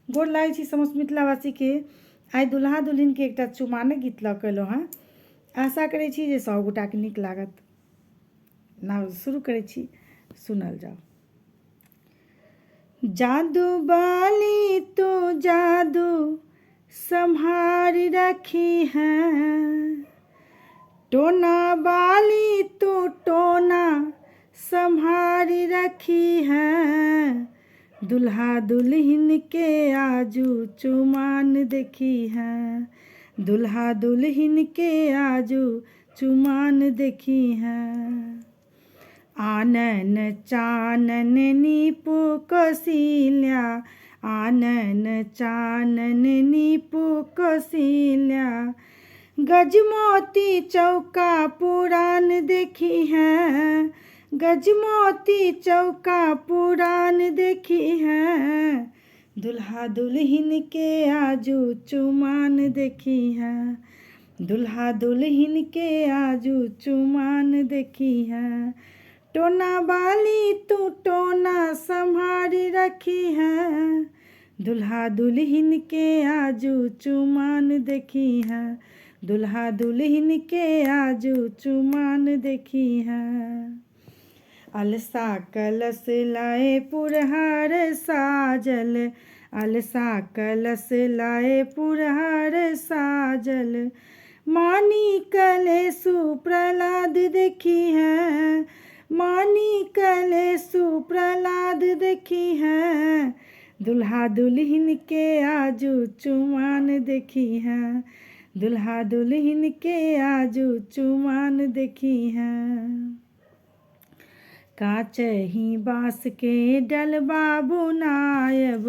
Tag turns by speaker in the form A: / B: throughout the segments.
A: गोर लागै छी समस्त मिथिलावासी के। आइ दुल्हा दुल्हिन के एकटा चुमानक गीत लऽ कऽ एलहुँ हेँ। आशा करै छी जे सभ गोटाके नीक लागत। नाम शुरू करै छी, सुनल जाओ। जादू बाली तो जादू संहार रखी है, टोना बाली तो टोना संहार रखी है, दुल्हा दुल्हिन के आजू चुमान देखी है, दुल्हा दुल्हिन के आजू चुमान देखी है। आनन चानन नीपु कौशल्या, आनन चानन नीपु कौशल्या, गजमोती चौका पुराण देखी है, गजमोती चौका पुराण देखी है, दुल्हा दुल्हिन के आजू चुमान देखी है, दुल्हा दुल्हिन के आजू चुमान देखी है। टोना बाली तू टोना संभार रखी है, दुल्हा दुल्हिन के आजू चुमान देखी है, दुल्हा दुल्हिन के आजू चुमान देखी है। अलसा कलश लाए पुरहार साजल, अलसा कलश लाए पुरहार साजल, मानी कलेसु प्रहलाद देखी है, मानी कलेसु प्रहलाद देखी है, दुल्हा दुल्हिन के आजू चुमान देखी है, दुल्हा दुल्हिन के आजू चुमान देखी है। काचही बाँस के डलबा बुनायब,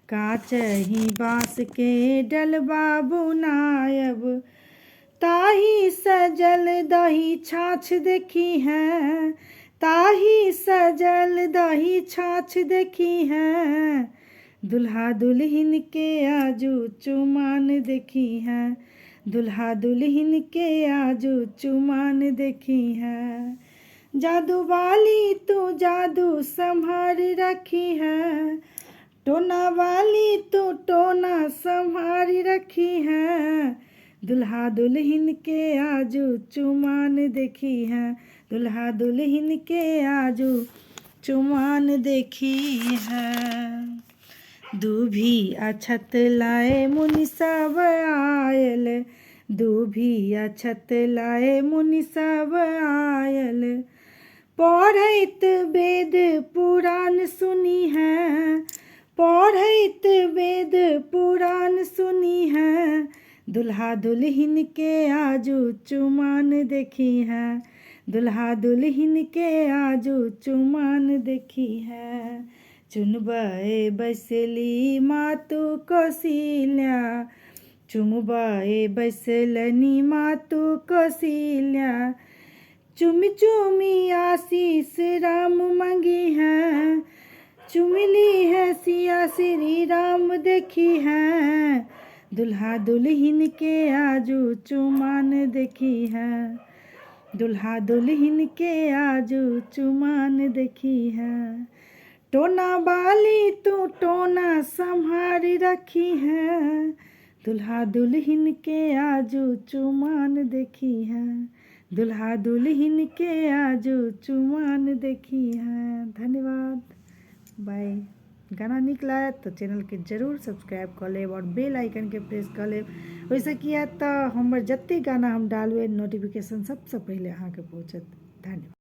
A: काचही बाँस के डलबा बुनायब, ताही सजल दही छाछ देखी है, ताही सजल दही छाछ देखी है, दुल्हा दुल्हिन के आजू चुमान देखी है, दुल्हा दुल्हिन के आजू चुमान देखी है। जादू वाली तू जादू संभार रखी है, टोना वाली तू टोना संभार रखी है, दुल्हा दुल्हिन के आजू चुमान देखी है, दुल्हा दुल्हिन के आजू चुमान देखी है। दूभी अछत लाए मुनि सब आयल, दूभी अछत लाए मुनि सब आयल, पढ़ैत वेद पुराण सुनी है, पढ़ैत वेद पुराण सुनी है, दुल्हा दुल्हिन के आजू चुमान देखी है, दुल्हा दुल्हिन के आजू चुमान देखी है। चुनबे बैसली मातु कौशल्या, चुमबे बैसलनी मातु कौशल्या, चुमी चुमी आशीष राम मंगी है, चुमली है सिया श्री राम देखी है, दुल्हा दुल्हिन के आजू चुमान देखी है, दुल्हा दुल्हिन के आजू चुमान देखी है। टोना बाली तू टोना संभार रखी है, दुल्हा दुल्हिन के आजू चुमान देखी है, दुल्हा दुल्हिन के आजू चुमान देखी है। धन्यवाद, बाय। गाना निक लागत तो चैनल के जरूर सब्सक्राइब कर लेब और बेल आइकन के प्रेस कर लेब। वैसे किया तो हमर जत्ते गाना हम डालबे नोटिफिकेशन सबसे पहले अहाँ के पहुँचत। धन्यवाद।